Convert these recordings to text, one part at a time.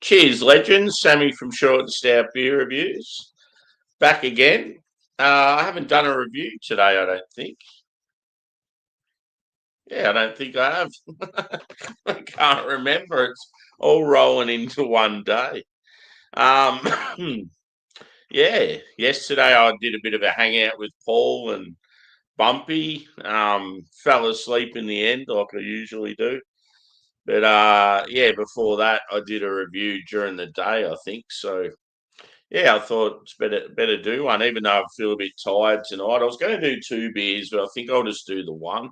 Cheers, legends. Sammy from Short and Stout Beer Reviews. Back again. I haven't done a review today, I don't think. Yeah, I don't think I have. I can't remember. It's all rolling into one day. Um, yeah, yesterday I did a bit of a hangout with Paul and Bumpy. Fell asleep in the end, like I usually do. But yeah, before that, I did a review during the day, I think. So yeah, I thought it's better do one, even though I feel a bit tired tonight. I was going to do two beers, but I think I'll just do the one.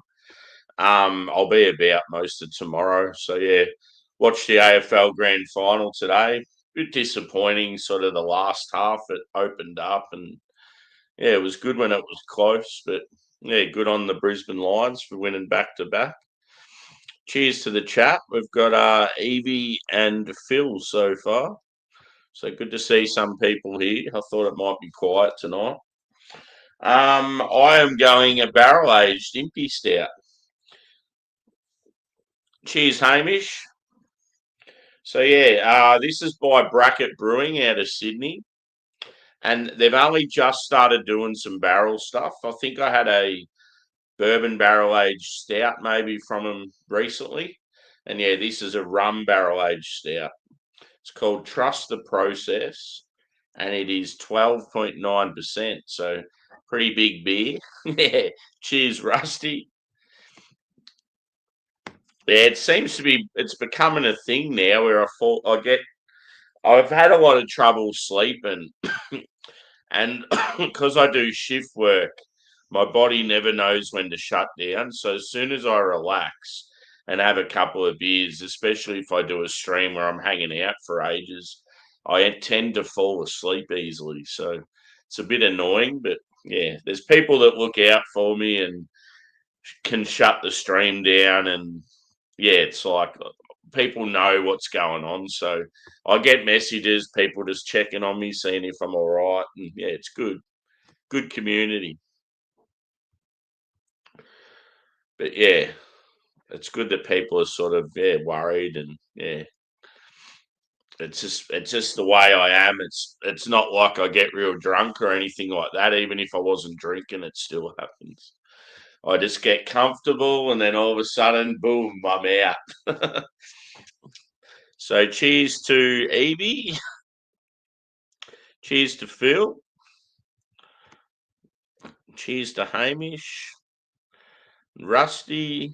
I'll be about most of tomorrow. So yeah, watched the AFL Grand Final today. Bit disappointing, sort of the last half. It opened up, and yeah, it was good when it was close. But yeah, good on the Brisbane Lions for winning back to back. Cheers to the chat. We've got Evie and Phil so far. So good to see some people here. I thought it might be quiet tonight. I am going a barrel aged Impy Stout. Cheers, Hamish. So yeah, this is by Bracket Brewing out of Sydney, and they've only just started doing some barrel stuff. I think I had a bourbon barrel aged stout maybe from them recently, and yeah, this is a rum barrel aged stout. It's called Trust the Process, and it is 12.9%. So pretty big beer. Yeah. Cheers, Rusty. Yeah, it seems to be. It's becoming a thing now where I've had a lot of trouble sleeping, and because I do shift work, my body never knows when to shut down. So as soon as I relax and have a couple of beers, especially if I do a stream where I'm hanging out for ages, I tend to fall asleep easily. So it's a bit annoying, but yeah, there's people that look out for me and can shut the stream down. And yeah, it's like people know what's going on. So I get messages, people just checking on me, seeing if I'm all right. And yeah, it's good. Good community. But yeah, it's good that people are sort of worried, and yeah, it's just the way I am. It's not like I get real drunk or anything like that. Even if I wasn't drinking, it still happens. I just get comfortable, and then all of a sudden, boom, I'm out. So cheers to Evie. Cheers to Phil. Cheers to Hamish. Rusty.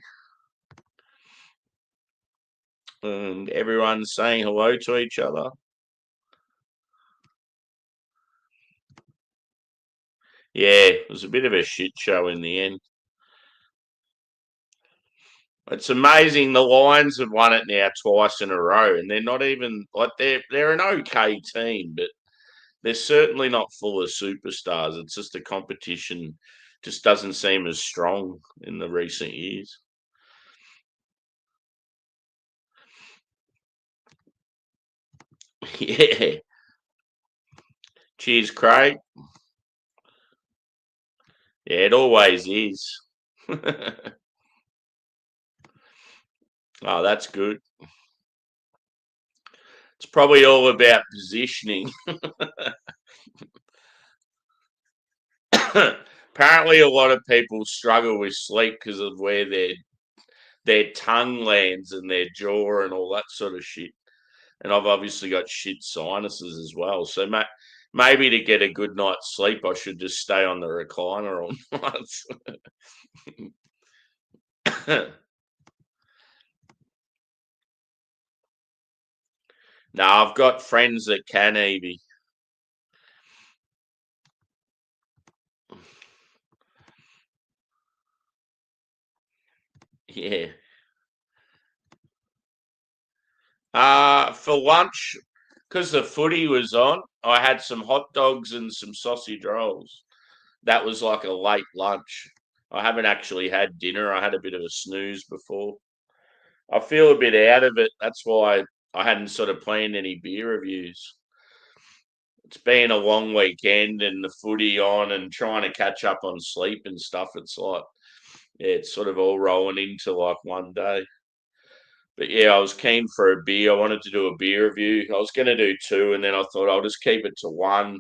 And everyone saying hello to each other. Yeah, it was a bit of a shit show in the end. It's amazing the Lions have won it now twice in a row, and they're not even like they're an okay team, but they're certainly not full of superstars. It's just the competition just doesn't seem as strong in the recent years. Yeah. Cheers, Craig. Yeah, it always is. Oh, that's good. It's probably all about positioning. Apparently, a lot of people struggle with sleep because of where their tongue lands and their jaw and all that sort of shit. And I've obviously got shit sinuses as well. So maybe to get a good night's sleep, I should just stay on the recliner all night. No, I've got friends that can, Evie. Yeah. For lunch, because the footy was on, I had some hot dogs and some sausage rolls. That was like a late lunch. I haven't actually had dinner. I had a bit of a snooze before. I feel a bit out of it. That's why I hadn't sort of planned any beer reviews. It's been a long weekend and the footy on and trying to catch up on sleep and stuff. It's like, yeah, it's sort of all rolling into like one day. But yeah, I was keen for a beer. I wanted to do a beer review. I was going to do two, and then I thought I'll just keep it to one.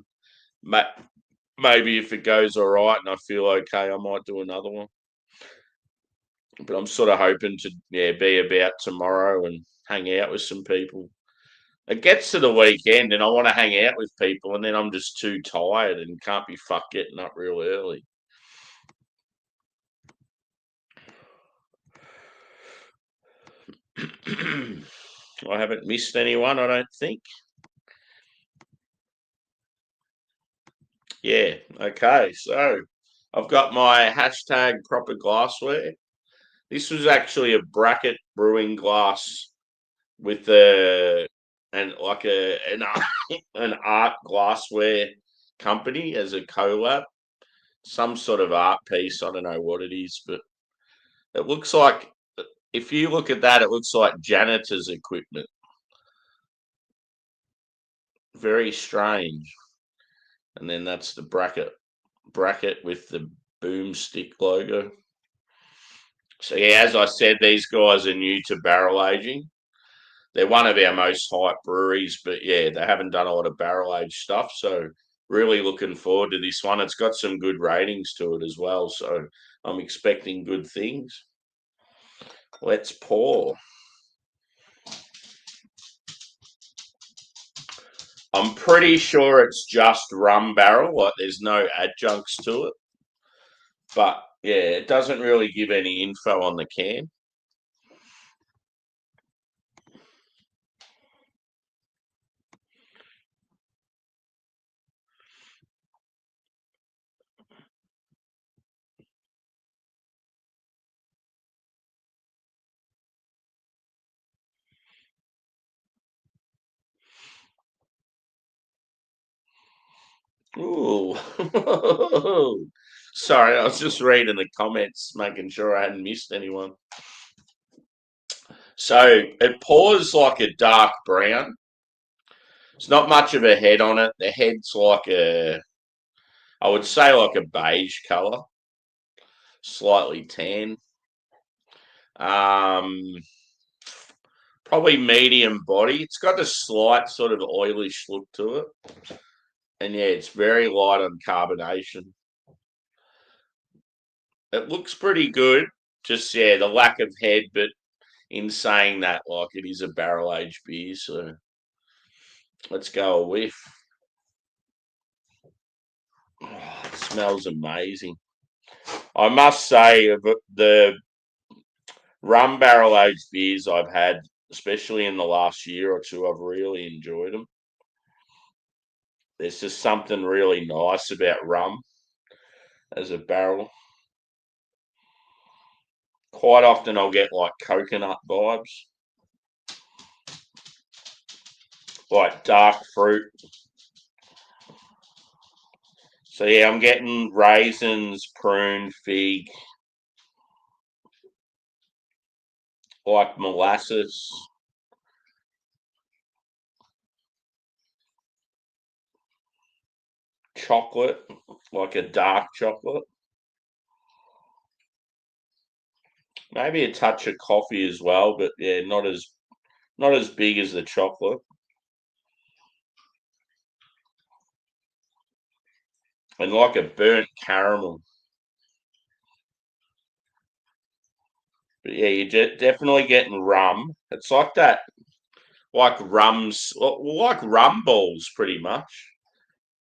Maybe if it goes all right and I feel okay, I might do another one. But I'm sort of hoping to be about tomorrow and hang out with some people. It gets to the weekend and I want to hang out with people, and then I'm just too tired and can't be fucked getting up real early. I haven't missed anyone, I don't think. Yeah, okay. So I've got my hashtag proper glassware. This was actually a bracket brewing glass with an art glassware company as a collab. Some sort of art piece. I don't know what it is, but it looks like, if you look at that, it looks like janitor's equipment. Very strange. And then that's the bracket with the boomstick logo. So yeah, as I said, these guys are new to barrel aging. They're one of our most hype breweries, but yeah, they haven't done a lot of barrel age stuff. So really looking forward to this one. It's got some good ratings to it as well. So I'm expecting good things. Let's pour. I'm pretty sure it's just rum barrel, like there's no adjuncts to it. But yeah, it doesn't really give any info on the can. Ooh. Sorry, I was just reading the comments, making sure I hadn't missed anyone. So it pours like a dark brown. It's not much of a head on it. The head's like I would say like a beige colour, slightly tan. Um, Probably medium body. It's got a slight sort of oilish look to it. And yeah, it's very light on carbonation. It looks pretty good. Just yeah, the lack of head, but in saying that, like it is a barrel aged beer, so let's go a whiff. Oh, it smells amazing. I must say, the rum barrel aged beers I've had, especially in the last year or two, I've really enjoyed them. There's just something really nice about rum as a barrel. Quite often I'll get like coconut vibes, like dark fruit. So yeah, I'm getting raisins, prune, fig, like molasses, chocolate, like a dark chocolate. Maybe a touch of coffee as well, but yeah, not as big as the chocolate. And like a burnt caramel. But yeah, you're definitely getting rum. It's like that, like rum balls, pretty much.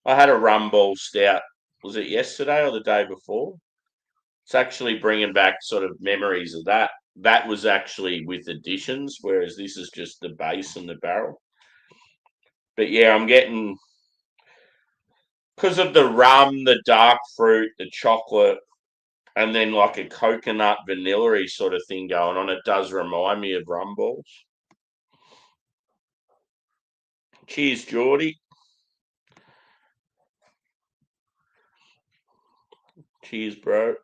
I had a rum ball stout. Was it yesterday or the day before? It's actually bringing back sort of memories of that. That was actually with additions, whereas this is just the base and the barrel. But yeah, I'm getting, because of the rum, the dark fruit, the chocolate, and then like a coconut vanilla sort of thing going on. It does remind me of rum balls. Cheers, Geordie. Cheers, bro.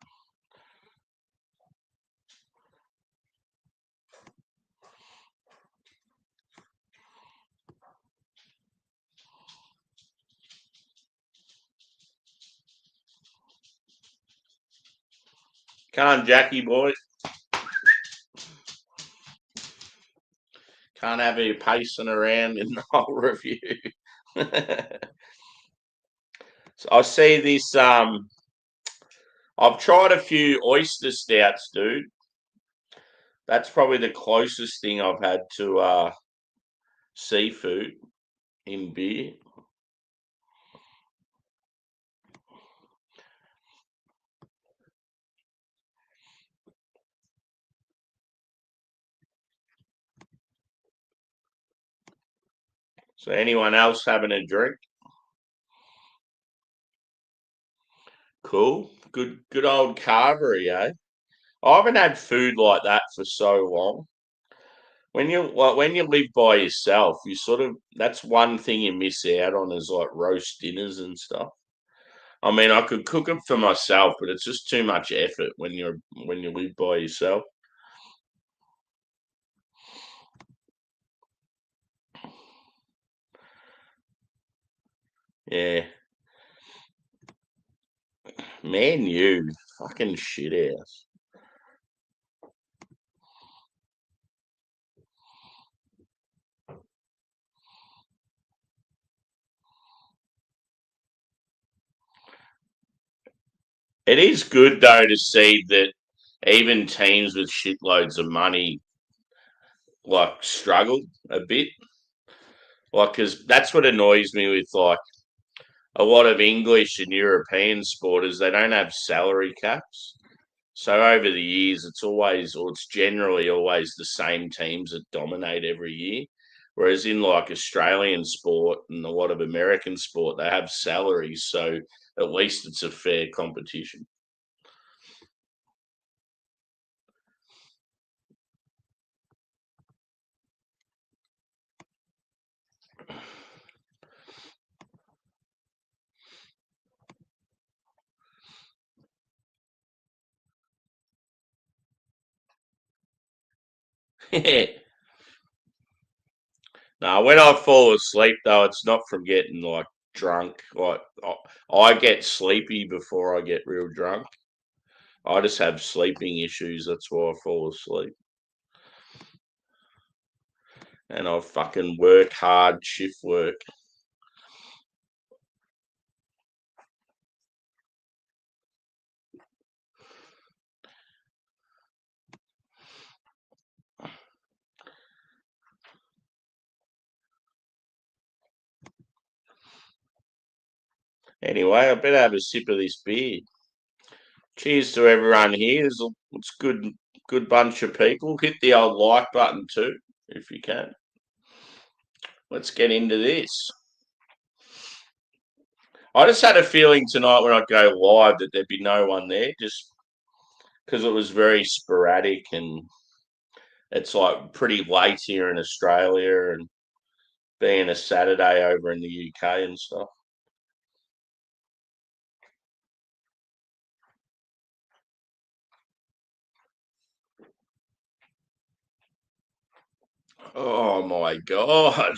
Come on, Jackie boy. Can't have you pacing around in the whole review. So I see this. I've tried a few oyster stouts, dude. That's probably the closest thing I've had to seafood in beer. So anyone else having a drink? Cool. Good old carvery, eh? I haven't had food like that for so long. When you live by yourself, you sort of that's one thing you miss out on is like roast dinners and stuff. I mean, I could cook it for myself, but it's just too much effort when you live by yourself. Yeah, man, you fucking shit house. It is good though to see that even teams with shitloads of money like struggle a bit, like because that's what annoys me with like a lot of English and European sporters. They don't have salary caps. So over the years, it's generally always the same teams that dominate every year. Whereas in like Australian sport and a lot of American sport, they have salaries. So at least it's a fair competition. Now, when I fall asleep, though, it's not from getting like drunk. Like I get sleepy before I get real drunk. I just have sleeping issues. That's why I fall asleep. And I fucking work hard, shift work. Anyway, I better have a sip of this beer. Cheers to everyone here. It's good bunch of people. Hit the old like button too, if you can. Let's get into this. I just had a feeling tonight when I go live that there'd be no one there, just because it was very sporadic and it's like pretty late here in Australia and being a Saturday over in the UK and stuff. Oh my god.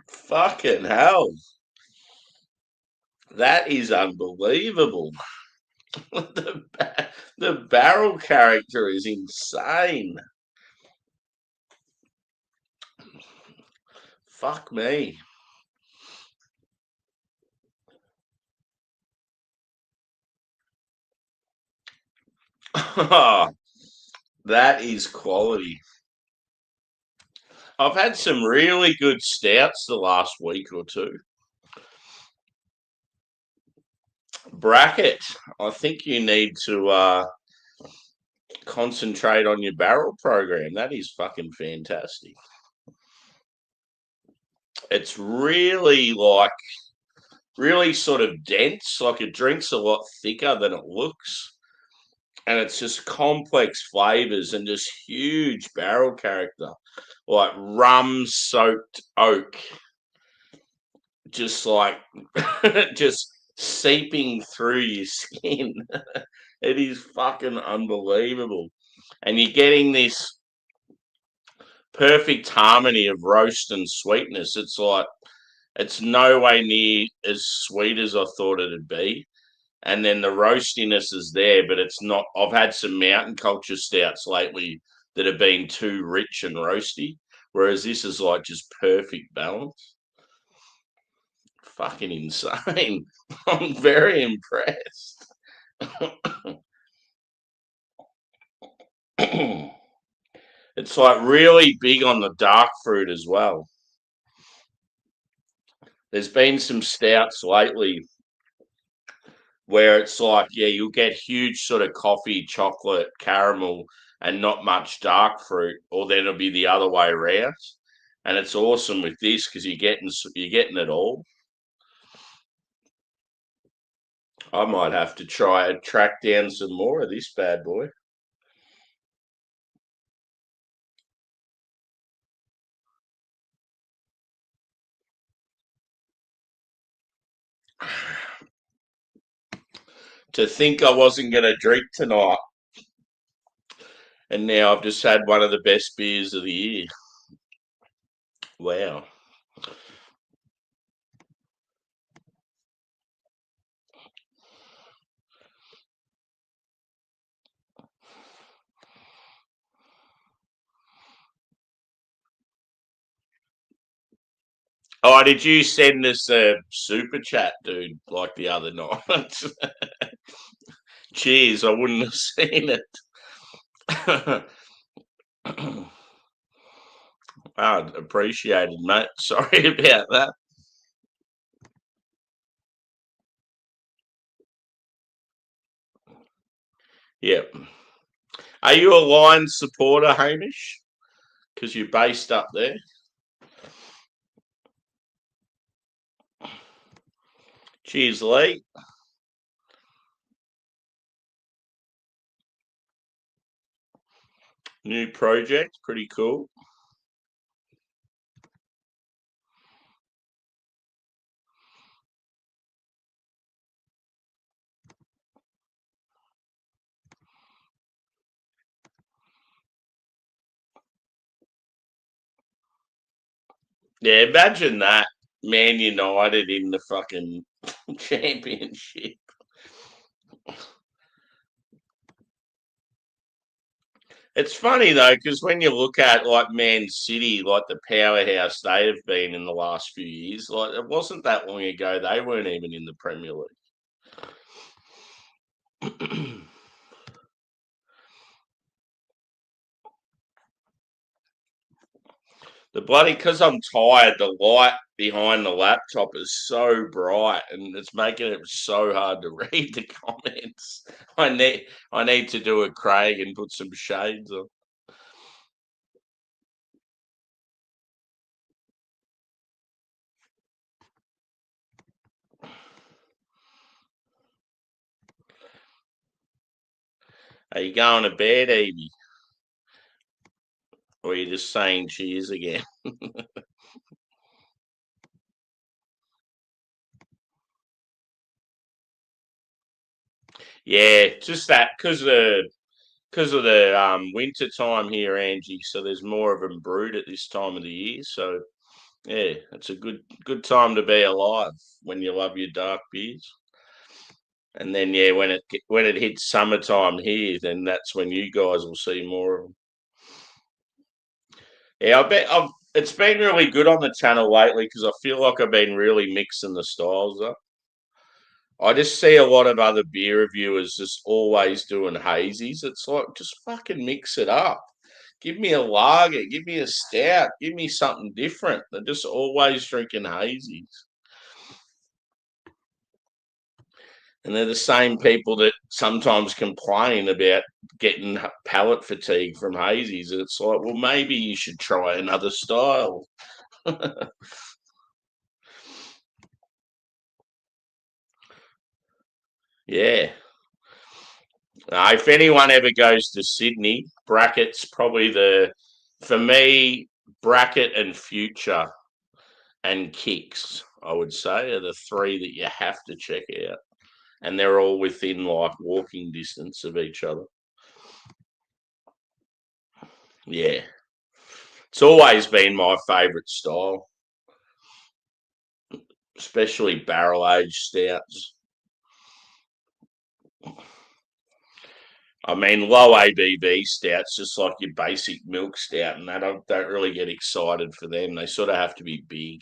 Fucking hell. That is unbelievable. The barrel character is insane. Fuck me. That is quality. I've had some really good stouts the last week or two. Bracket. I think you need to concentrate on your barrel program. That is fucking fantastic. It's really sort of dense. Like it drinks a lot thicker than it looks. And it's just complex flavors and just huge barrel character, like rum soaked oak, just like just seeping through your skin. It is fucking unbelievable, and you're getting this perfect harmony of roast and sweetness. It's like it's no way near as sweet as I thought it'd be, and then the roastiness is there, but it's not. I've had some mountain culture stouts lately that have been too rich and roasty, whereas this is like just perfect balance. Fucking insane. I'm very impressed. It's like really big on the dark fruit as well. There's been some stouts lately where it's like, yeah, you'll get huge sort of coffee, chocolate, caramel, and not much dark fruit, or then it'll be the other way around. And it's awesome with this because you're getting it all. I might have to try and track down some more of this bad boy. To think I wasn't going to drink tonight, and now I've just had one of the best beers of the year. Wow. Oh, did you send us a super chat, dude, like the other night? Cheers, I wouldn't have seen it. I'd appreciate it, mate. Sorry about that. Yep. Are you a Lions supporter, Hamish? Because you're based up there. Cheers, Lee. New project, pretty cool. Yeah, imagine that. Man United in the fucking championship. It's funny though, because when you look at like Man City, like the powerhouse they have been in the last few years, like it wasn't that long ago they weren't even in the Premier League. The bloody, because I'm tired, the light behind the laptop is so bright and it's making it so hard to read the comments. I need to do a Craig and put some shades on. Are you going to bed, Evie? Or are you just saying cheers again? Yeah, just that because of the winter time here, Angie. So there's more of them brewed at this time of the year. So yeah, it's a good time to be alive when you love your dark beers. And then yeah, when it hits summertime here, then that's when you guys will see more of them. Yeah, I bet it's been really good on the channel lately because I feel like I've been really mixing the styles up. I just see a lot of other beer reviewers just always doing hazies. It's like just fucking mix it up. Give me a lager, give me a stout, give me something different. They're just always drinking hazies. And they're the same people that sometimes complain about getting palate fatigue from hazies. And it's like, well, maybe you should try another style. Yeah. If anyone ever goes to Sydney, brackets probably for me, bracket and future and kicks, I would say, are the three that you have to check out. And they're all within like walking distance of each other. Yeah. It's always been my favourite style, especially barrel aged stouts. I mean, low ABV stouts, just like your basic milk stout, and I don't really get excited for them. They sort of have to be big.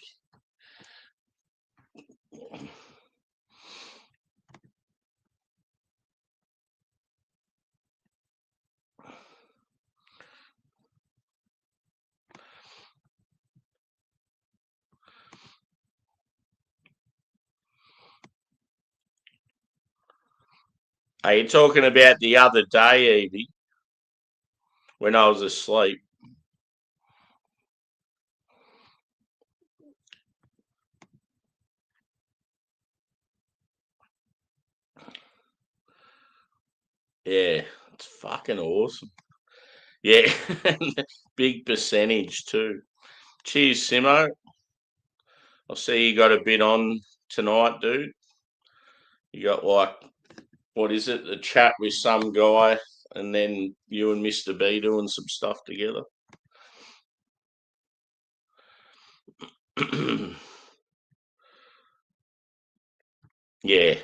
Are you talking about the other day, Evie, when I was asleep? Yeah, it's fucking awesome. Yeah, big percentage too. Cheers, Simo. I see you got a bit on tonight, dude. You got like, what is it? A chat with some guy, and then you and Mr. B doing some stuff together. Yeah,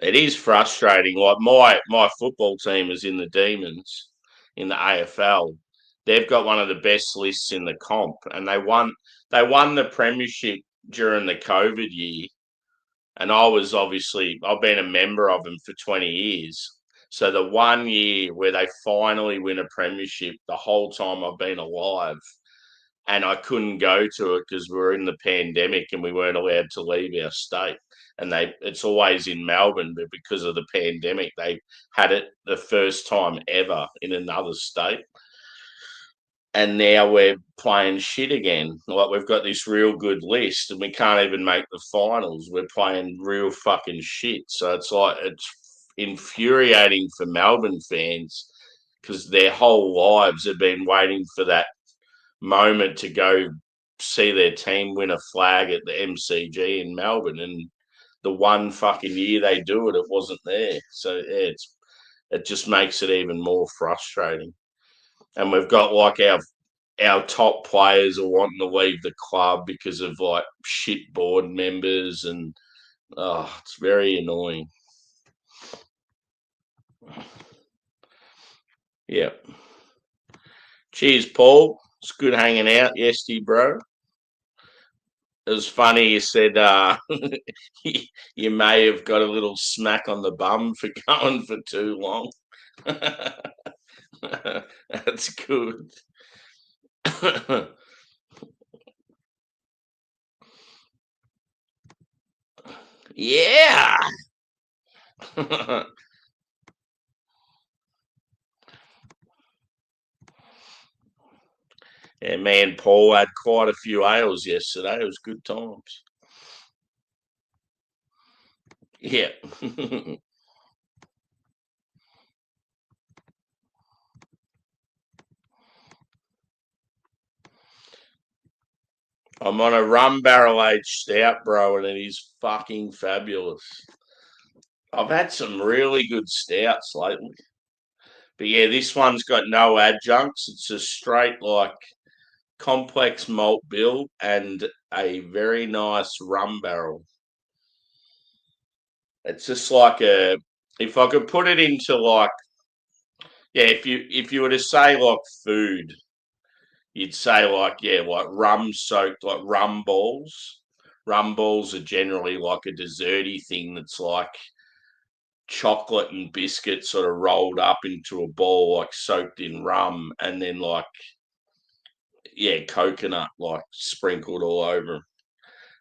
it is frustrating. Like my football team is in the Demons in the AFL. They've got one of the best lists in the comp, and they won the premiership during the COVID year. And I've been a member of them for 20 years. So the 1 year where they finally win a premiership, the whole time I've been alive, and I couldn't go to it because we were in the pandemic and we weren't allowed to leave our state. And it's always in Melbourne, but because of the pandemic, they had it the first time ever in another state. And now we're playing shit again. Like, we've got this real good list and we can't even make the finals. We're playing real fucking shit. So it's infuriating for Melbourne fans because their whole lives have been waiting for that moment to go see their team win a flag at the MCG in Melbourne. And the one fucking year they do it, it wasn't there. So yeah, it just makes it even more frustrating. And we've got like our top players are wanting to leave the club because of like shit board members, and it's very annoying. Yeah. Cheers, Paul. It's good hanging out yesterday, bro. It was funny you said you may have got a little smack on the bum for going for too long. That's good. Yeah. Yeah, man, Paul had quite a few ales yesterday. It was good times. Yeah. I'm on a rum barrel aged stout, bro, and it is fucking fabulous. I've had some really good stouts lately. But yeah, this one's got no adjuncts. It's a straight, like, complex malt bill and a very nice rum barrel. It's just like if I could put it into like, yeah, if you were to say like food, you'd say like, yeah, like rum soaked, like rum balls. Rum balls are generally like a desserty thing that's like chocolate and biscuit sort of rolled up into a ball, like soaked in rum, and then like, yeah, coconut like sprinkled all over.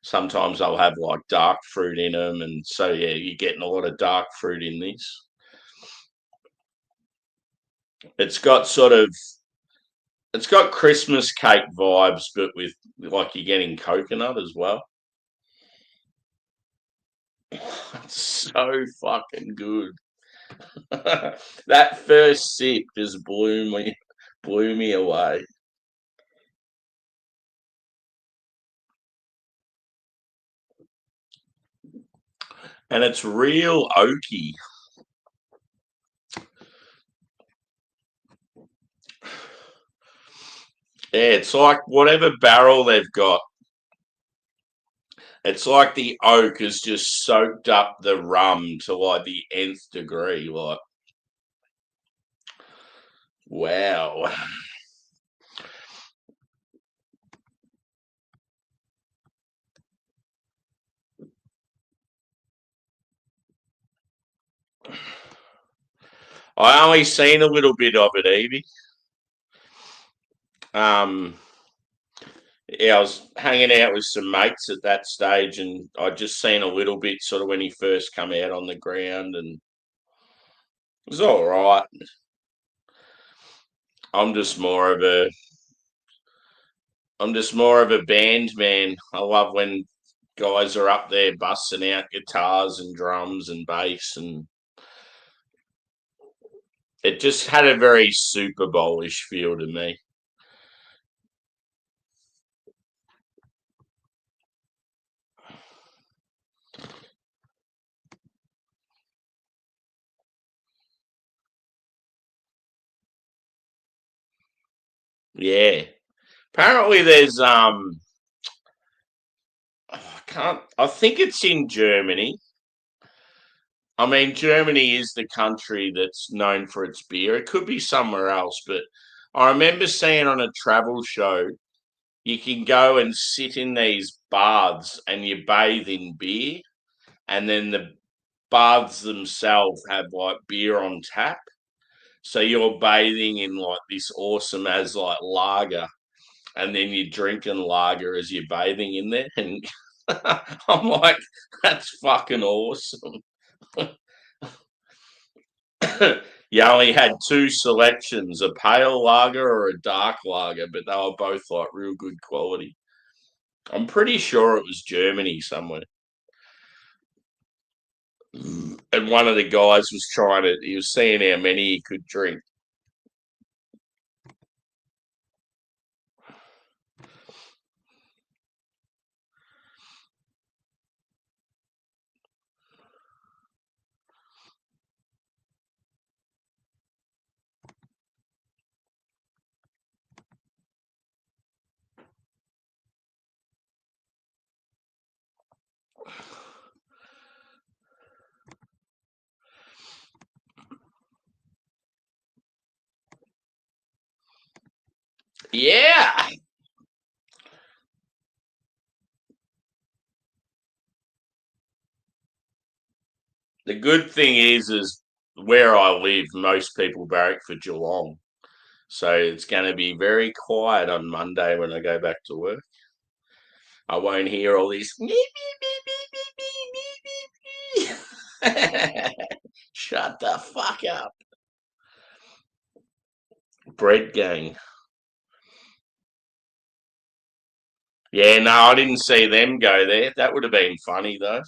Sometimes they'll have like dark fruit in them, and so yeah, you're getting a lot of dark fruit in this. It's got sort of it's got Christmas cake vibes, but with like you're getting coconut as well. It's so fucking good. That first sip just blew me away. And it's real oaky. Yeah, it's like whatever barrel they've got. It's like the oak has just soaked up the rum to like the nth degree. Like, wow. I only seen a little bit of it, Evie. Yeah, I was hanging out with some mates at that stage, and I just seen a little bit sort of when he first come out on the ground, and it was all right. I'm just more of a I'm just more of a band man. I love when guys are up there busting out guitars and drums and bass, and it just had a very Super Bowl-ish feel to me. Yeah. Apparently there's I think it's in Germany. I mean, Germany is the country that's known for its beer. It could be somewhere else, but I remember seeing on a travel show you can go and sit in these baths and you bathe in beer, and then the baths themselves have like beer on tap. So you're bathing in like this awesome as like lager, and then you're drinking lager as you're bathing in there. And I'm like, that's fucking awesome. You only had two selections, a pale lager or a dark lager, but they were both like real good quality. I'm pretty sure it was Germany somewhere. And one of the guys was he was seeing how many he could drink. Yeah. The good thing is where I live, most people barrack for Geelong. So it's going to be very quiet on Monday when I go back to work. I won't hear all this. Shut the fuck up. Bread gang. Yeah, no, I didn't see them go there. That would have been funny though.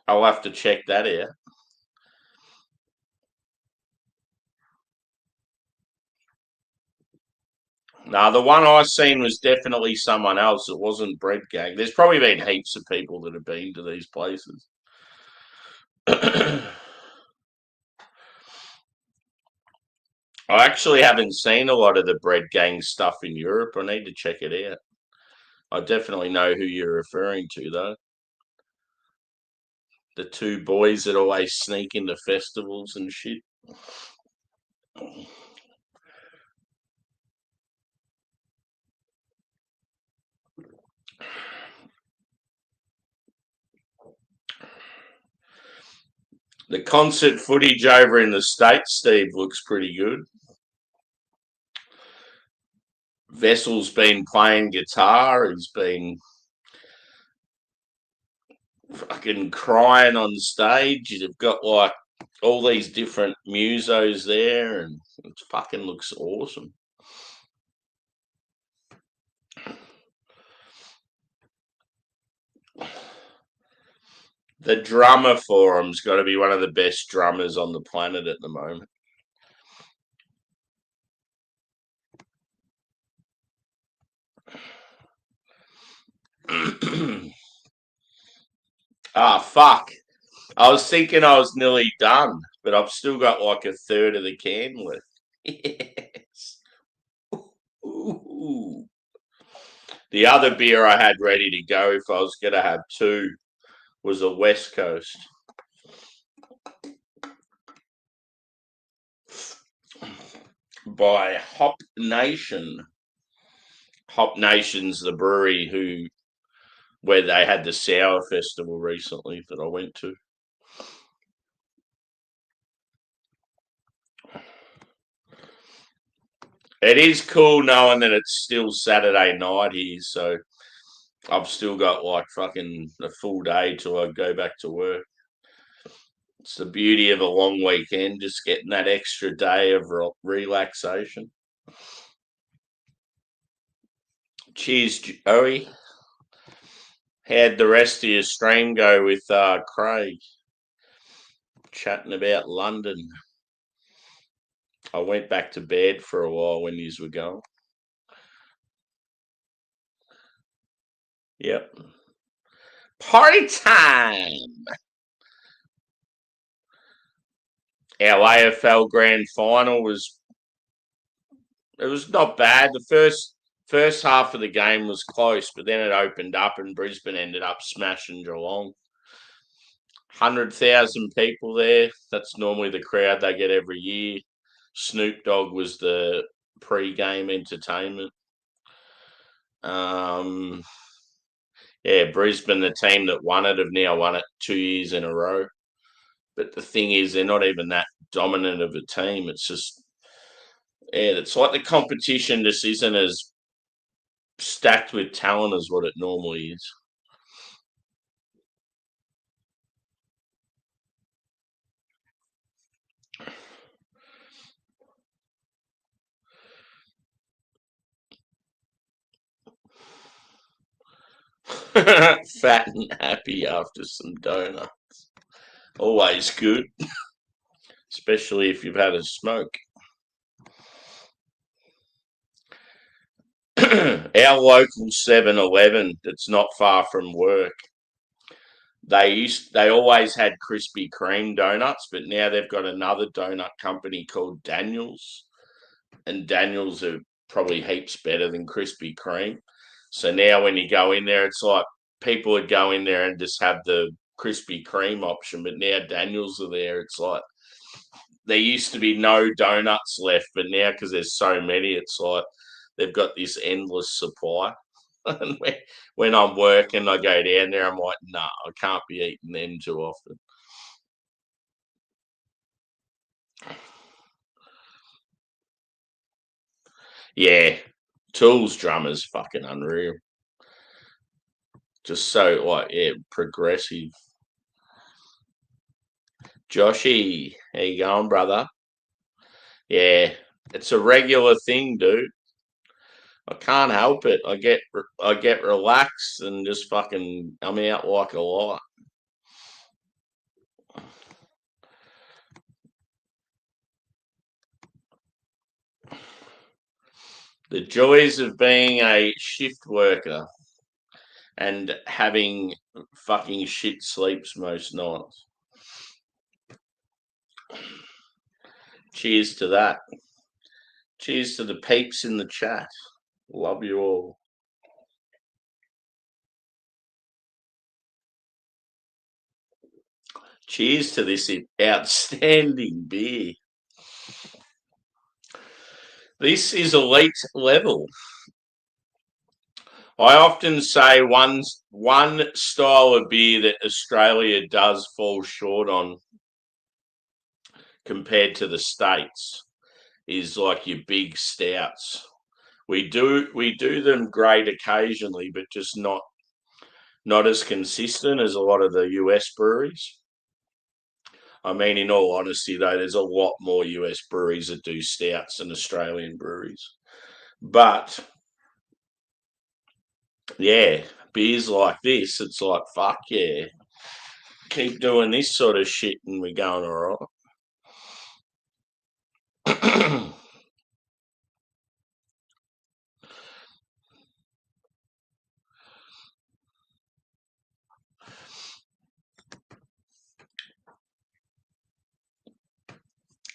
I'll have to check that out. No, the one I seen was definitely someone else. It wasn't Bread Gang. There's probably been heaps of people that have been to these places. I actually haven't seen a lot of the Bread Gang stuff in Europe. I need to check it out. I definitely know who you're referring to, though. The two boys that always sneak into festivals and shit. The concert footage over in the States, Steve, looks pretty good. Vessel's been playing guitar. He's been fucking crying on stage. You've got like all these different musos there, and it fucking looks awesome. The drummer for him's got to be one of the best drummers on the planet at the moment. Ah, fuck. I was thinking I was nearly done, but I've still got like a third of the can left. Yes. Ooh. The other beer I had ready to go if I was going to have two was a West Coast. By Hop Nation. Hop Nation's the brewery where they had the Sour Festival recently that I went to. It is cool knowing that it's still Saturday night here, so I've still got like fucking a full day till I go back to work. It's the beauty of a long weekend, just getting that extra day of relaxation. Cheers, Joey. How'd the rest of your stream go with Craig? Chatting about London. I went back to bed for a while when yous were going. Yep. Party time! Our AFL grand final was not bad. The first half of the game was close, but then it opened up and Brisbane ended up smashing Geelong. 100,000 people there. That's normally the crowd they get every year. Snoop Dogg was the pre-game entertainment. Yeah, Brisbane, the team that won it, have now won it 2 years in a row. But the thing is, they're not even that dominant of a team. It's just, yeah, it's like the competition just isn't as stacked with talent as what it normally is. Fat and happy after some donuts. Always good, especially if you've had a smoke. Our local 7-Eleven that's not far from work, they always had Krispy Kreme donuts, but now they've got another donut company called Daniel's, and Daniel's are probably heaps better than Krispy Kreme. So now when you go in there, it's like people would go in there and just have the Krispy Kreme option, but now Daniel's are there. It's like there used to be no donuts left, but now because there's so many, it's like they've got this endless supply. And when I'm working, I go down there, I'm like, nah, I can't be eating them too often. Yeah, Tools drummer's fucking unreal. Just so, like, yeah, progressive. Joshy, how you going, brother? Yeah, it's a regular thing, dude. I can't help it. I get relaxed and just fucking I'm out like a light. The joys of being a shift worker and having fucking shit sleeps most nights. Cheers to that. Cheers to the peeps in the chat. Love you all. Cheers to this outstanding beer. This is elite level. I often say one style of beer that Australia does fall short on compared to the States is like your big stouts. We do them great occasionally, but just not as consistent as a lot of the US breweries. I mean, in all honesty, though, there's a lot more US breweries that do stouts than Australian breweries. But yeah, beers like this, it's like, fuck yeah, keep doing this sort of shit and we're going all right.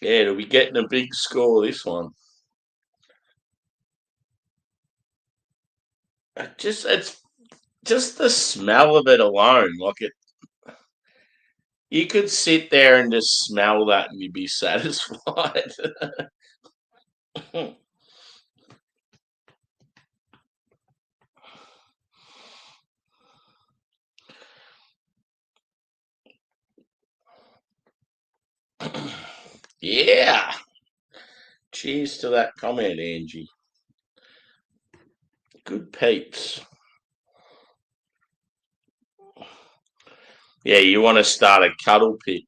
Yeah, it'll be getting a big score, this one. It's just the smell of it alone. You could sit there and just smell that and you'd be satisfied. Yeah. Cheers to that comment, Angie. Good peeps. Yeah, you want to start a cuddle pit.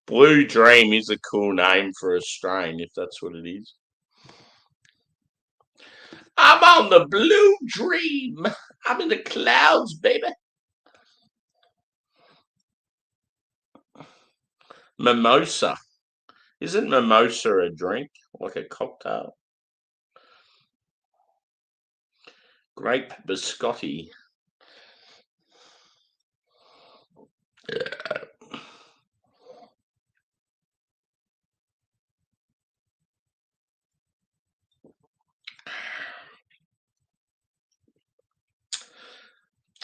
Blue Dream is a cool name for a strain, if that's what it is. I'm on the Blue Dream. I'm in the clouds, baby. Mimosa. Isn't mimosa a drink? Like a cocktail? Grape biscotti.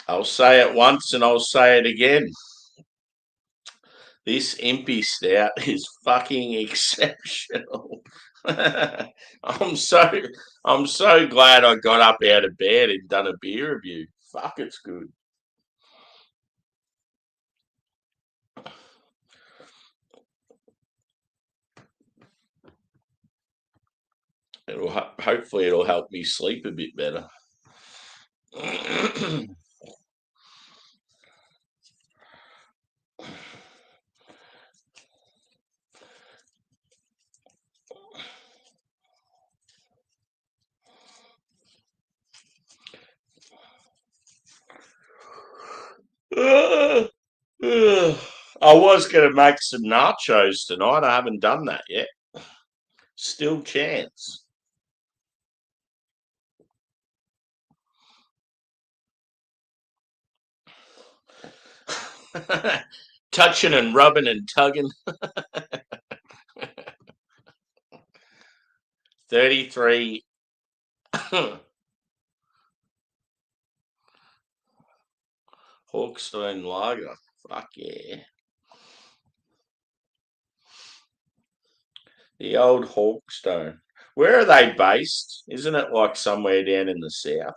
I'll say it once and I'll say it again. This Impy Stout is fucking exceptional. I'm so I'm so glad I got up out of bed and done a beer review. Fuck, it's good. Hopefully it'll help me sleep a bit better. I was going to make some nachos tonight. I haven't done that yet. Still chance. Touching and rubbing and tugging. 33. Hawkstone Lager. Fuck yeah. The old Hawkstone. Where are they based? Isn't it like somewhere down in the south?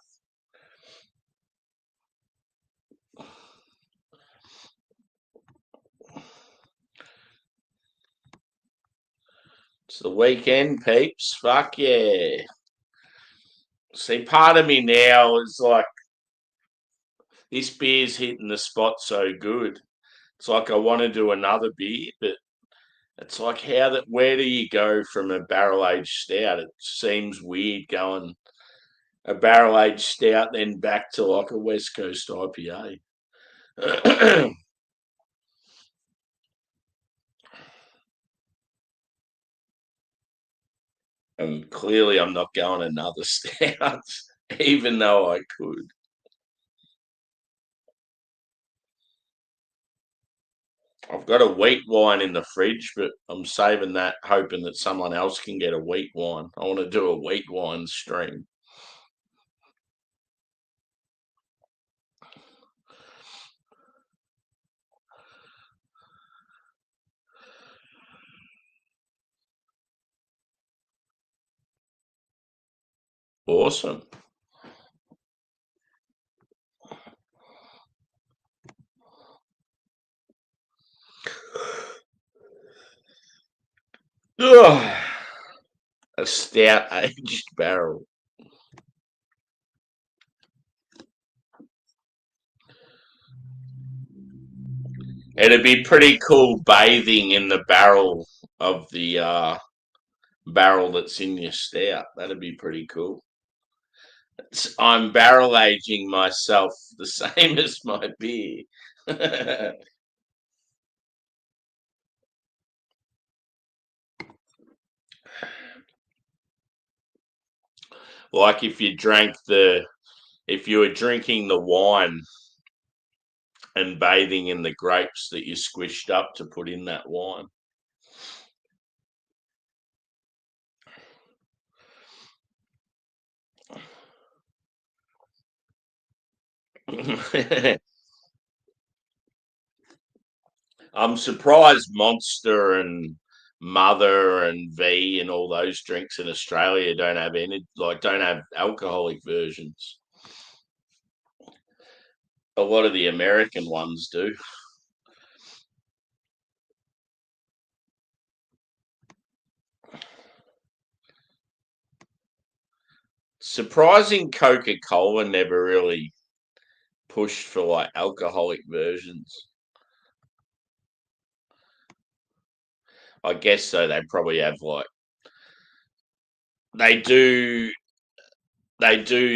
It's the weekend, peeps. Fuck yeah. See, part of me now is like, this beer's hitting the spot so good. It's like I want to do another beer, but it's like where do you go from a barrel aged stout? It seems weird going a barrel aged stout then back to like a West Coast IPA. And clearly I'm not going another stout, even though I could. I've got a wheat wine in the fridge, but I'm saving that, hoping that someone else can get a wheat wine. I want to do a wheat wine stream. Awesome. Ugh. A stout aged barrel. It'd be pretty cool bathing in the barrel of the barrel that's in your stout. That'd be pretty cool. I'm barrel aging myself the same as my beer. Like if you were drinking the wine and bathing in the grapes that you squished up to put in that wine. I'm surprised Monster and Mother and V and all those drinks in Australia don't have alcoholic versions. A lot of the American ones do. Surprising Coca-Cola never really pushed for like alcoholic versions. I guess so. They probably have like they do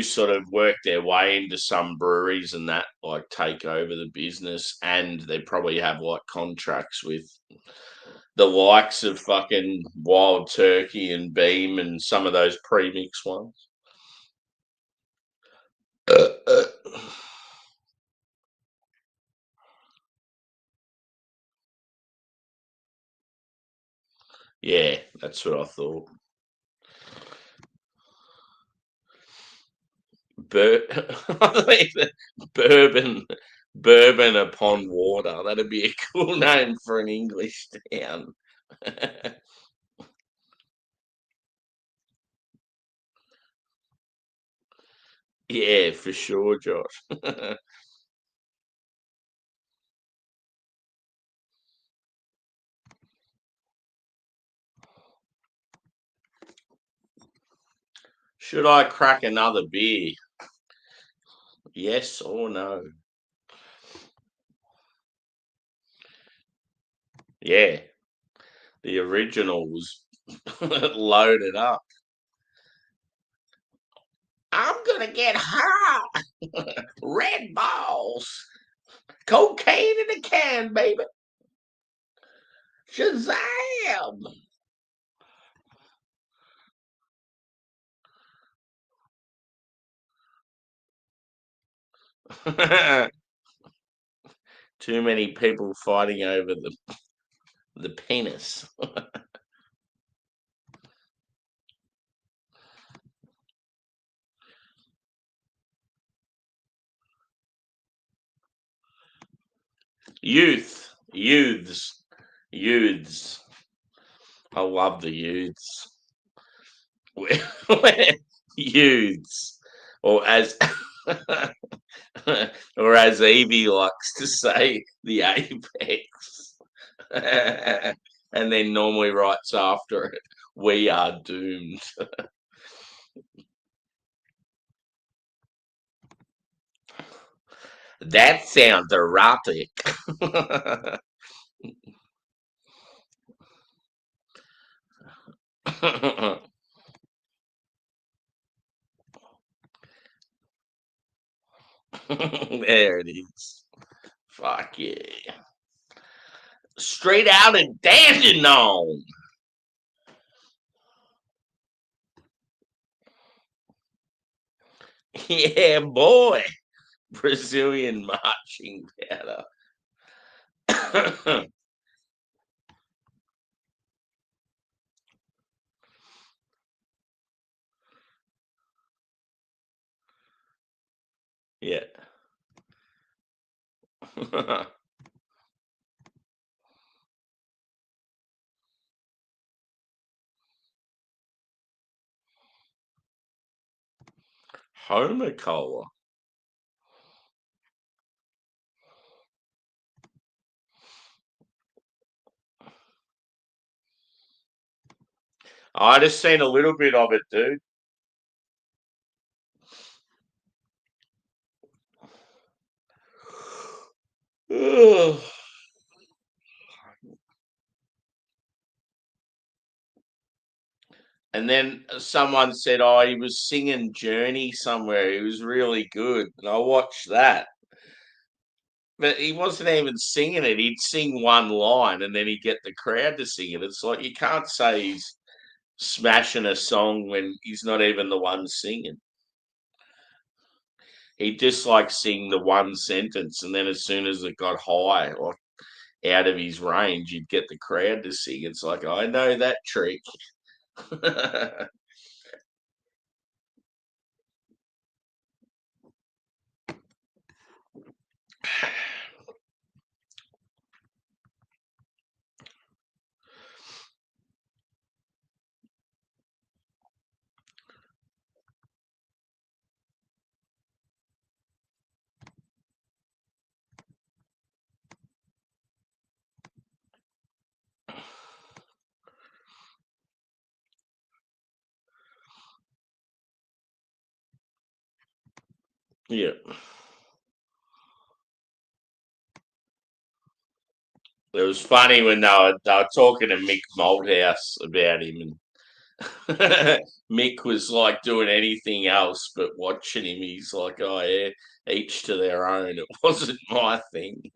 sort of work their way into some breweries and that like take over the business, and they probably have like contracts with the likes of fucking Wild Turkey and Beam and some of those premix ones. Uh, uh. Yeah, that's what I thought. Bur- bourbon, bourbon upon water. That'd be a cool name for an English town. Yeah, for sure, Josh. Should I crack another beer? Yes or no? Yeah, the original was loaded up. I'm gonna get high. Red balls. Cocaine in a can, baby. Shazam! Too many people fighting over the penis. Youths, youths. I love the youths. Youths, or as or as Evie likes to say, the apex. And then normally writes after it, "We are doomed." That sounds erotic. There it is. Fuck yeah. Straight out of Dandenong. Yeah, boy. Brazilian marching powder. Yeah. Homer Cola. I just seen a little bit of it, dude. Ugh. And then someone said, "Oh, he was singing Journey somewhere. He was really good." And I watched that. But he wasn't even singing it. He'd sing one line and then he'd get the crowd to sing it. It's like you can't say he's smashing a song when he's not even the one singing. He'd just like sing the one sentence, and then as soon as it got high or out of his range, you'd get the crowd to sing. It's like, I know that trick. Yeah. It was funny when they were talking to Mick Malthouse about him, and Mick was like doing anything else but watching him. He's like, oh, yeah, each to their own. It wasn't my thing.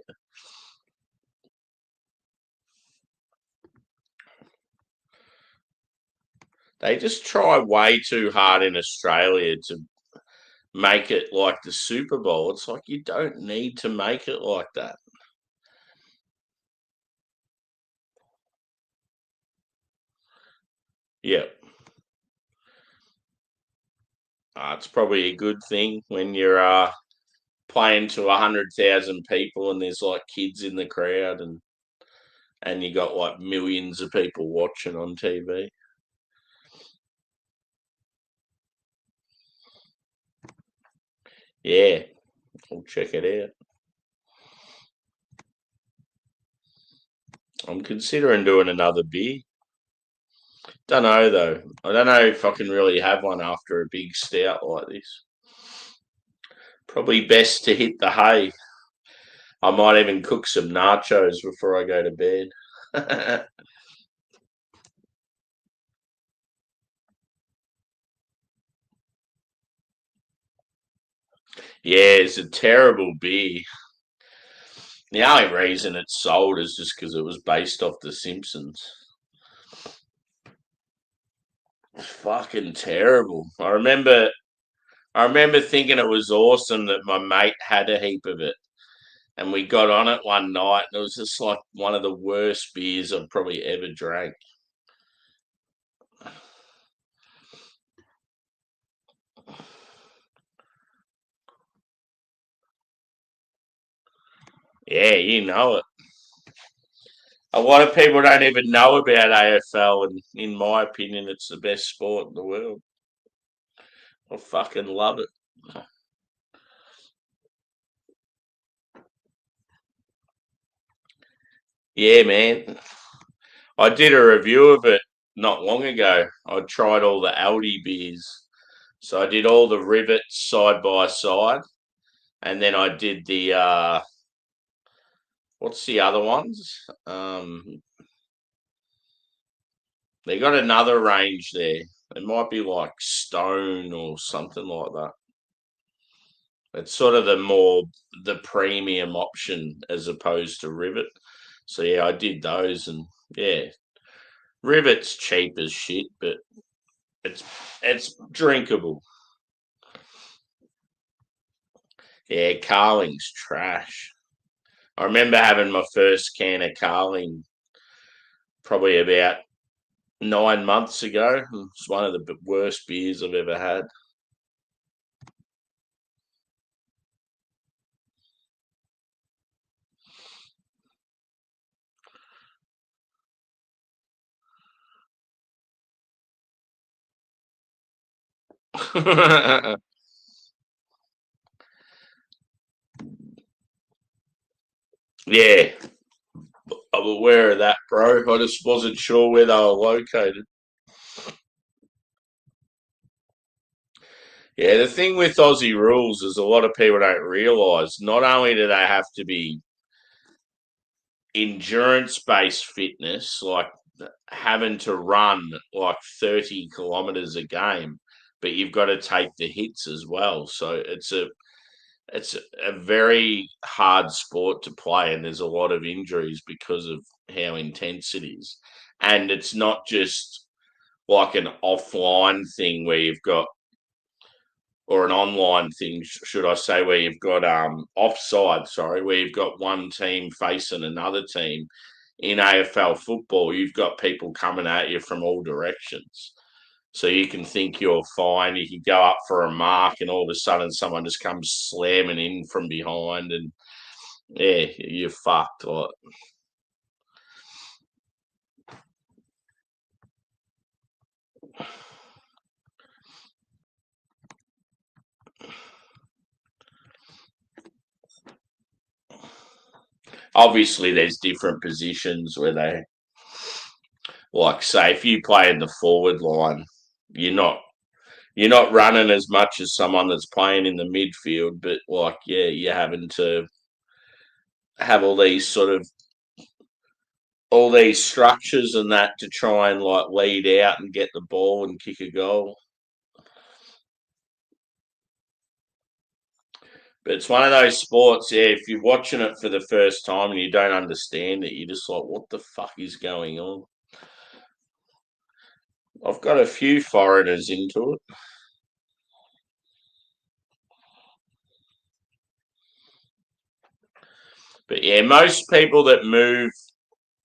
They just try way too hard in Australia to make it like the Super Bowl. It's like you don't need to make it like that. Yeah. It's probably a good thing when you're playing to 100,000 people and there's like kids in the crowd, and you got like millions of people watching on TV. Yeah, I'll check it out. I'm considering doing another beer. Don't know though. I don't know if I can really have one after a big stout like this. Probably best to hit the hay. I might even cook some nachos before I go to bed. Yeah, it's a terrible beer. The only reason it's sold is just because it was based off The Simpsons. It's fucking terrible. I remember thinking it was awesome that my mate had a heap of it. And we got on it one night, and it was just like one of the worst beers I've probably ever drank. Yeah, you know it. A lot of people don't even know about AFL, and in my opinion, it's the best sport in the world. I fucking love it. Yeah, man. I did a review of it not long ago. I tried all the Aldi beers. So I did all the rivets side by side, and then I did the what's the other ones? They got another range there. It might be like Stone or something like that. It's sort of the premium option as opposed to Rivet. So yeah, I did those, and yeah, Rivet's cheap as shit, but it's it's drinkable. Yeah, Carling's trash. I remember having my first can of Carling probably about 9 months ago. It's one of the worst beers I've ever had. Yeah, I'm aware of that, bro. I just wasn't sure where they were located. Yeah, the thing with Aussie rules is a lot of people don't realise not only do they have to be endurance based fitness, like having to run like 30 kilometres a game, but you've got to take the hits as well. So it's a very hard sport to play, and there's a lot of injuries because of how intense it is. And it's not just like an offline thing where you've got, or an online thing, should I say, where you've got offside, sorry, where you've got one team facing another team. In AFL football, you've got people coming at you from all directions. So you can think you're fine. You can go up for a mark, and all of a sudden someone just comes slamming in from behind, and yeah, you're fucked. Like, obviously, there's different positions where they, like, say, if you play in the forward line, you're not you're not running as much as someone that's playing in the midfield, but like, yeah, you're having to have all these structures and that to try and like lead out and get the ball and kick a goal. But it's one of those sports, yeah, if you're watching it for the first time and you don't understand it, you're just like, what the fuck is going on? I've got a few foreigners into it. But yeah, most people that move,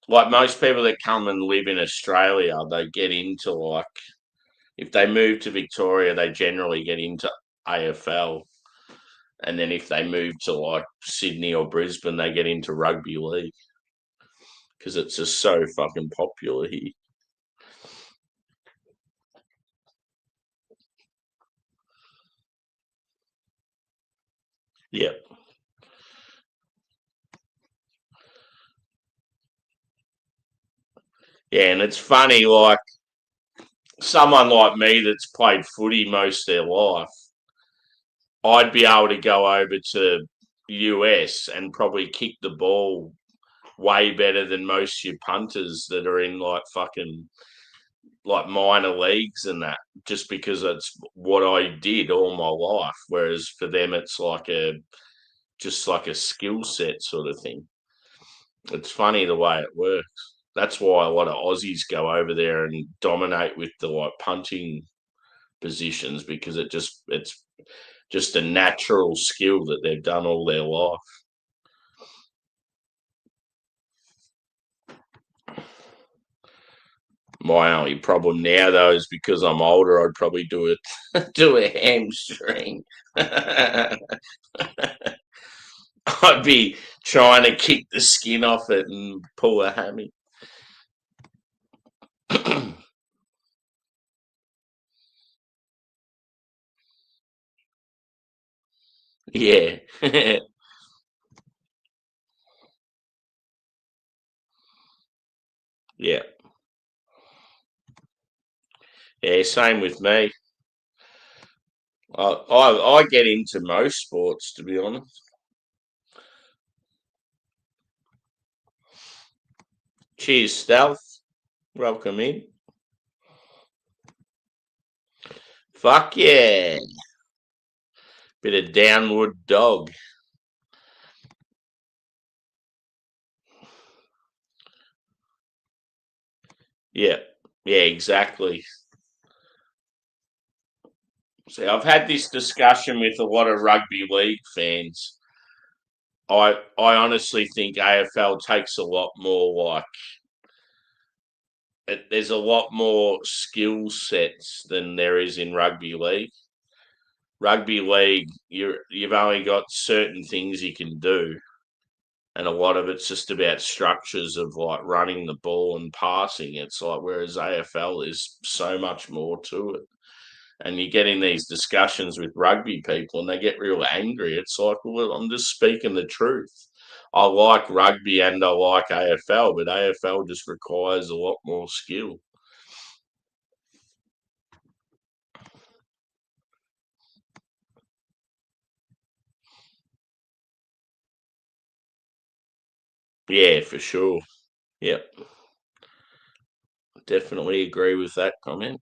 like most people that come and live in Australia, they get into like, if they move to Victoria, they generally get into AFL. And then if they move to like Sydney or Brisbane, they get into rugby league because it's just so fucking popular here. Yeah. Yeah, and it's funny, like someone like me that's played footy most of their life, I'd be able to go over to US and probably kick the ball way better than most of your punters that are in like fucking like minor leagues and that, just because it's what I did all my life. Whereas for them, it's like a just like a skill set sort of thing. It's funny the way it works. That's why a lot of Aussies go over there and dominate with the like punting positions, because it's just a natural skill that they've done all their life. My only problem now though is because I'm older, I'd probably do it do a hamstring. I'd be trying to kick the skin off it and pull a hammy. Yeah. Yeah. Yeah, same with me. I get into most sports, to be honest. Cheers, Stealth. Welcome in. Fuck yeah. Bit of downward dog. Yeah. Yeah, exactly. See, I've had this discussion with a lot of rugby league fans. I honestly think AFL takes a lot more like there's a lot more skill sets than there is in rugby league. Rugby league, you've only got certain things you can do, and a lot of it's just about structures of like running the ball and passing. It's like, whereas AFL is so much more to it. And you get in these discussions with rugby people and they get real angry. It's like, well, I'm just speaking the truth. I like rugby and I like AFL, but AFL just requires a lot more skill. Yeah, for sure. Yep. Definitely agree with that comment.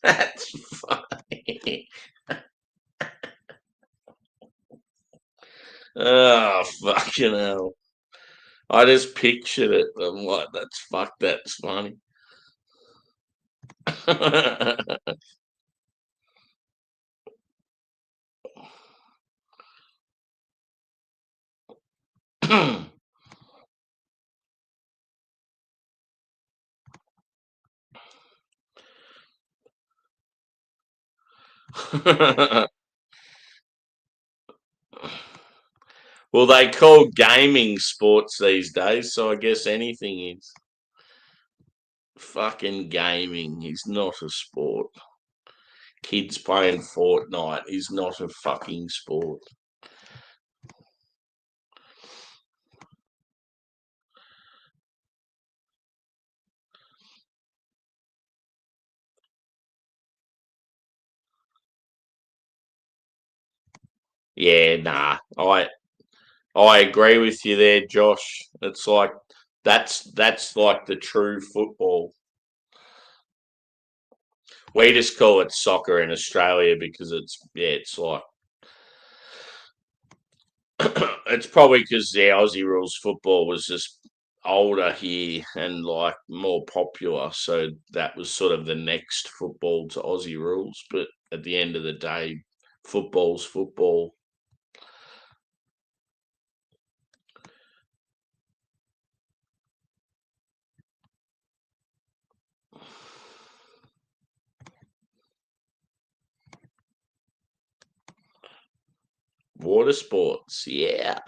That's funny. Oh, fucking hell. I just pictured it. I'm like, that's funny. Well, they call gaming sports these days, so I guess anything is. Fucking gaming is not a sport. Kids playing Fortnite is not a fucking sport. Yeah, nah. I agree with you there, Josh. It's like that's like the true football. We just call it soccer in Australia because it's like it's probably because the Aussie rules football was just older here and like more popular, so that was sort of the next football to Aussie rules. But at the end of the day, football's football. Water sports, yeah.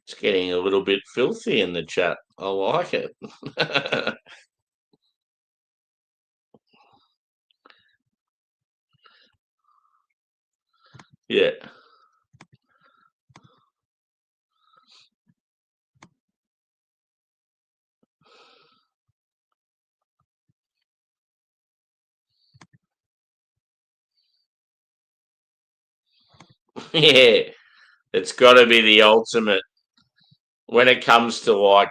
It's getting a little bit filthy in the chat. I like it. Yeah. Yeah. It's got to be the ultimate when it comes to like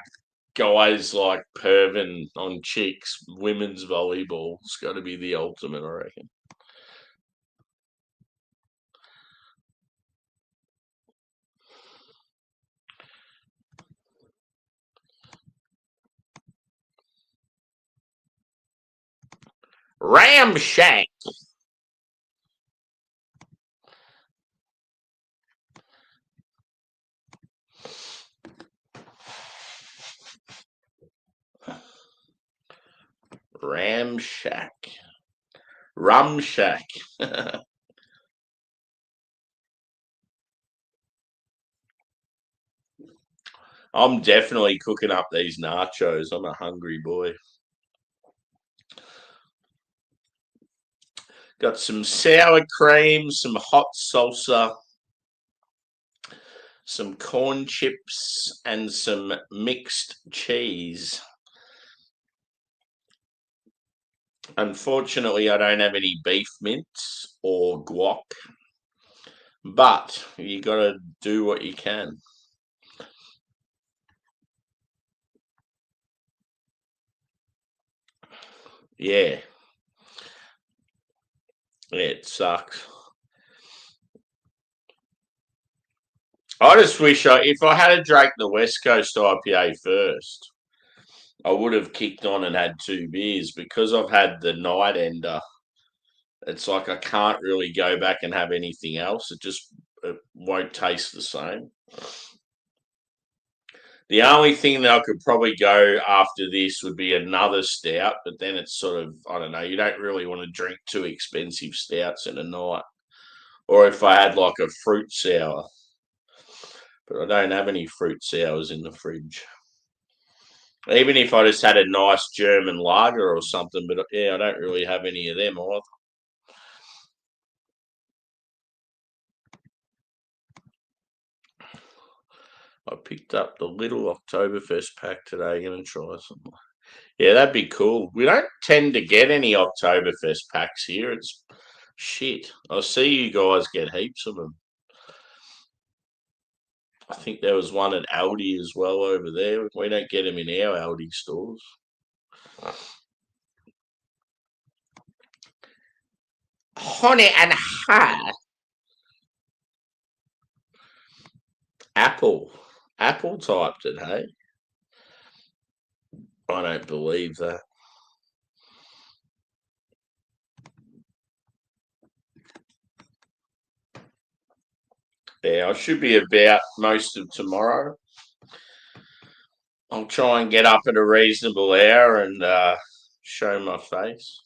guys like perving on chicks, women's volleyball. It's got to be the ultimate, I reckon. Ramshack. Ramshack. Rumshack. I'm definitely cooking up these nachos. I'm a hungry boy. Got some sour cream, some hot salsa, some corn chips, and some mixed cheese. Unfortunately, I don't have any beef mince or guac, but you got to do what you can. Yeah, it sucks. I just wish if I had drank the West Coast IPA first, I would have kicked on and had two beers because I've had the night ender. It's like I can't really go back and have anything else. It won't taste the same. The only thing that I could probably go after this would be another stout, but then it's sort of I don't know. You don't really want to drink two expensive stouts in a night. Or if I had like a fruit sour, but I don't have any fruit sours in the fridge. Even if I just had a nice German lager or something, but yeah, I don't really have any of them either. I picked up the little Oktoberfest pack today. Going to try some. Yeah, that'd be cool. We don't tend to get any Oktoberfest packs here. It's shit. I see you guys get heaps of them. I think there was one at Aldi as well over there. We don't get them in our Aldi stores. Honey and ha. Apple. Apple typed it, hey? I don't believe that. Yeah, I should be about most of tomorrow. I'll try and get up at a reasonable hour and show my face.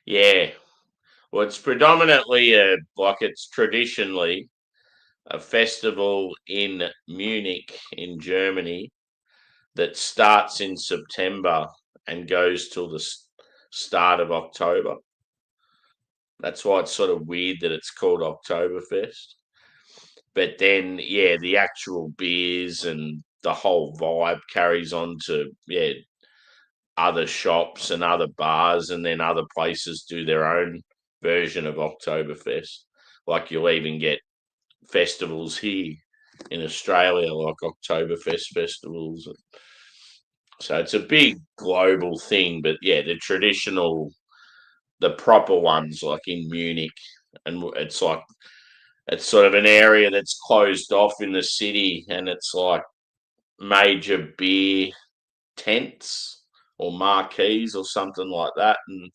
Yeah. Well, it's predominantly it's traditionally a festival in Munich in Germany that starts in September and goes till the start of October. That's why it's sort of weird that it's called Oktoberfest. But then, yeah, the actual beers and the whole vibe carries on to, other shops and other bars, and then other places do their own version of Oktoberfest. Like you'll even get festivals here in Australia, like Oktoberfest festivals. So it's a big global thing, but yeah, the traditional, the proper ones, like in Munich, and it's sort of an area that's closed off in the city, and it's like major beer tents or marquees or something like that. And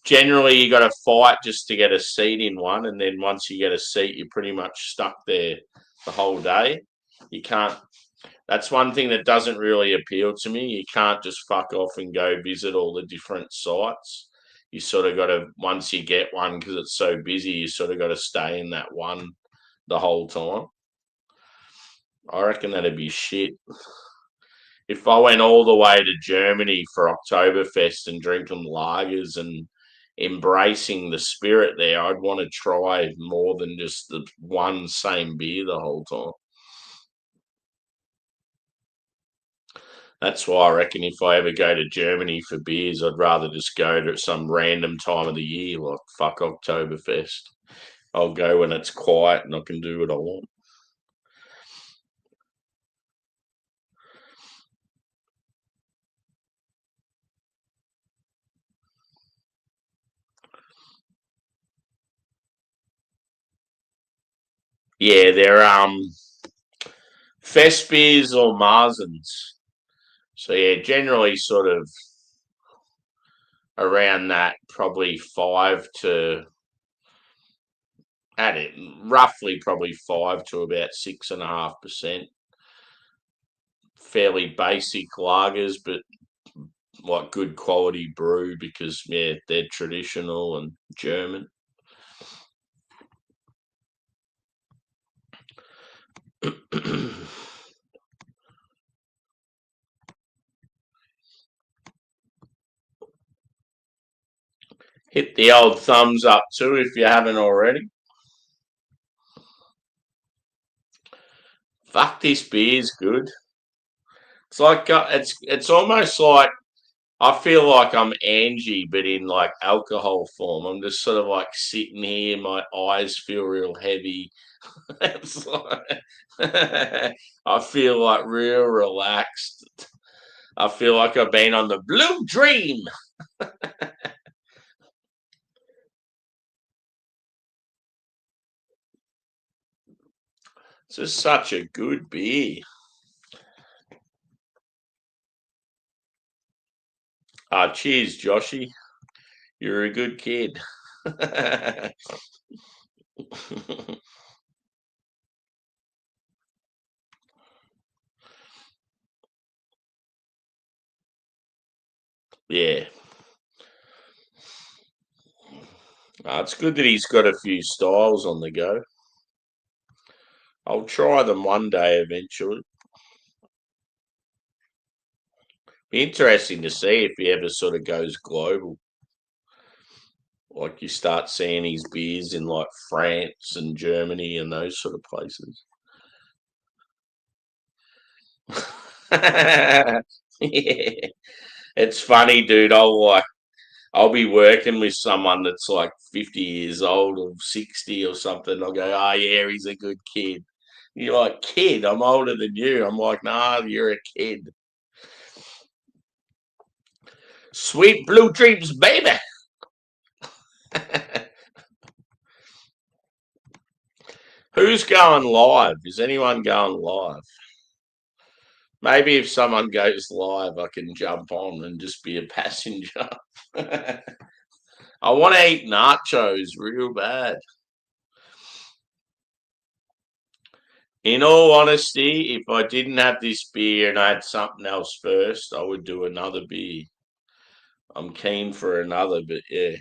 generally, you got to fight just to get a seat in one, and then once you get a seat, you're pretty much stuck there the whole day. You can't. That's one thing that doesn't really appeal to me. You can't just fuck off and go visit all the different sites. You sort of got to, once you get one, because it's so busy, you sort of got to stay in that one the whole time. I reckon that'd be shit. If I went all the way to Germany for Oktoberfest and drinking lagers and embracing the spirit there, I'd want to try more than just the one same beer the whole time. That's why I reckon if I ever go to Germany for beers, I'd rather just go to some random time of the year, like fuck Oktoberfest. I'll go when it's quiet and I can do what I want. Yeah, they're fest beers or Marzens. So yeah, generally sort of around that, probably five to at it roughly probably 5 to about 6.5%. Fairly basic lagers, but like good quality brew because yeah, they're traditional and German. Hit the old thumbs up too if you haven't already. Fuck, this beer's good. It's like it's almost like I feel like I'm Angie, but in like alcohol form. I'm just sort of like sitting here, my eyes feel real heavy. It's like I feel like real relaxed. I feel like I've been on the blue dream. It's just such a good beer. Cheers, Joshy. You're a good kid. Yeah. It's good that he's got a few styles on the go. I'll try them one day eventually. Be interesting to see if he ever sort of goes global. Like you start seeing his beers in like France and Germany and those sort of places. Yeah. It's funny, dude. I'll be working with someone that's like 50 years old or 60 or something. I'll go, oh yeah, he's a good kid. You're like, kid, I'm older than you. I'm like, nah, you're a kid. Sweet blue dreams, baby. Who's going live? Is anyone going live? Maybe if someone goes live, I can jump on and just be a passenger. I want to eat nachos real bad. In all honesty, if I didn't have this beer and I had something else first, I would do another beer. I'm keen for another, but yeah.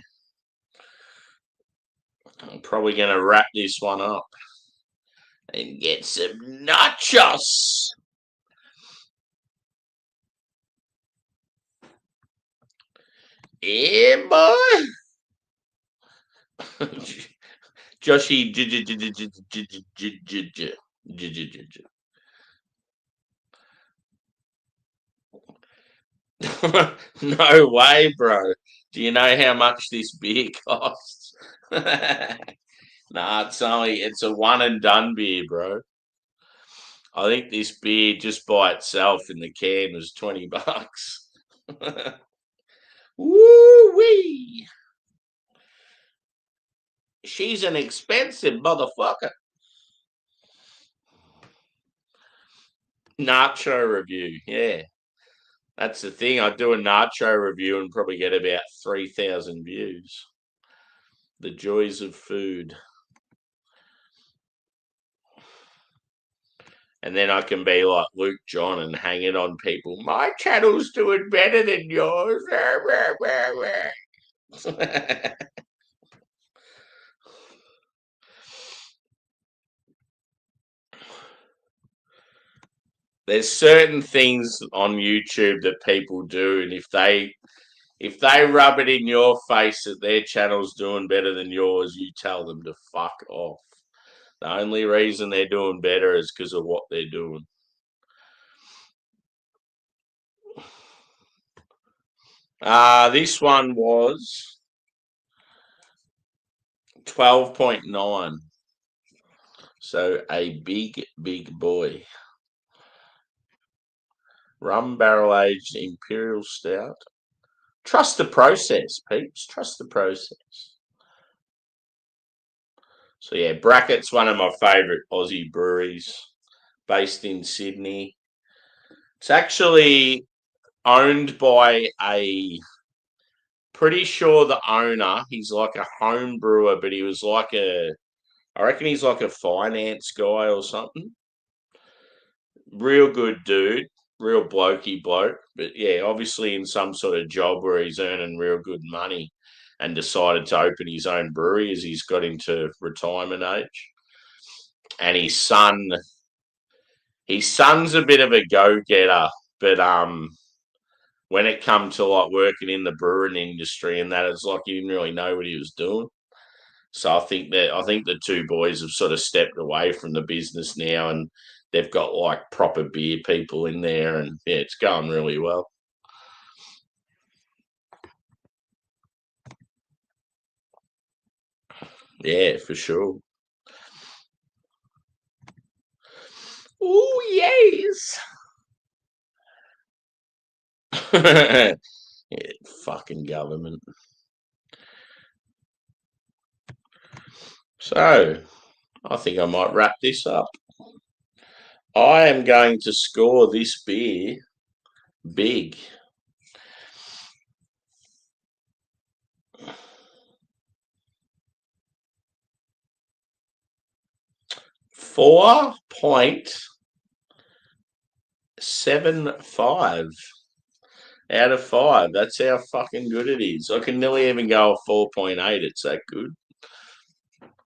I'm probably going to wrap this one up and get some nachos. Yeah, boy. Joshy. No way, bro. Do you know how much this beer costs? Nah, it's a one and done beer, bro. I think this beer just by itself in the can was $20. Woo wee! She's an expensive motherfucker. Nacho review, yeah. That's the thing. I do a nacho review and probably get about 3,000 views. The joys of food. And then I can be like Luke John and hang it on people. My channel's doing better than yours. There's certain things on YouTube that people do, and if they rub it in your face that their channel's doing better than yours, you tell them to fuck off. The only reason they're doing better is because of what they're doing. This one was 12.9. So a big, big boy. Rum barrel aged Imperial Stout. Trust the process, peeps. Trust the process. So yeah, Bracket's one of my favourite Aussie breweries, based in Sydney. It's actually owned by pretty sure the owner, he's like a home brewer, but he was like I reckon he's like a finance guy or something. Real good dude, real blokey bloke. But yeah, obviously in some sort of job where he's earning real good money and decided to open his own brewery as he's got into retirement age. And his son's a bit of a go-getter, but when it come to like working in the brewing industry and that, it's like he didn't really know what he was doing. So I think the two boys have sort of stepped away from the business now, and they've got like proper beer people in there, and yeah, it's going really well. Yeah, for sure. Oh yes. Yeah, fucking government. So I think I might wrap this up. I am going to score this beer big. 4.75 out of 5. That's how fucking good it is. I can nearly even go a 4.8. It's that good.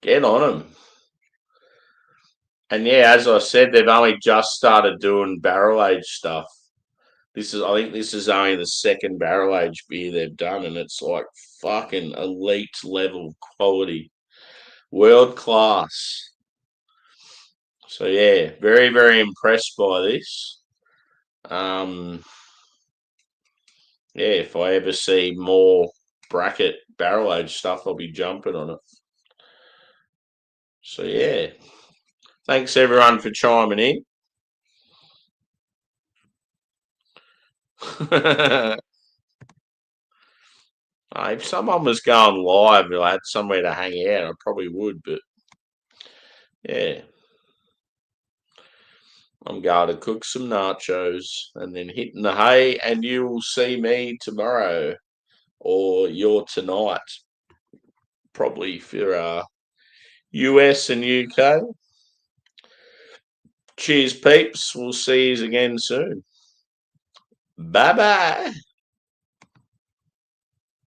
Get on them. And yeah, as I said, they've only just started doing barrel age stuff. I think this is only the second barrel age beer they've done, and it's like fucking elite level quality, world class. So yeah, very very impressed by this. Yeah, if I ever see more bracket barrel age stuff, I'll be jumping on it. So yeah, thanks everyone for chiming in. If someone was going live or I had somewhere to hang out, I probably would, but yeah. I'm going to cook some nachos and then hitting the hay, and you will see me tomorrow or you're tonight, probably for US and UK. Cheers, peeps. We'll see you again soon. Bye bye.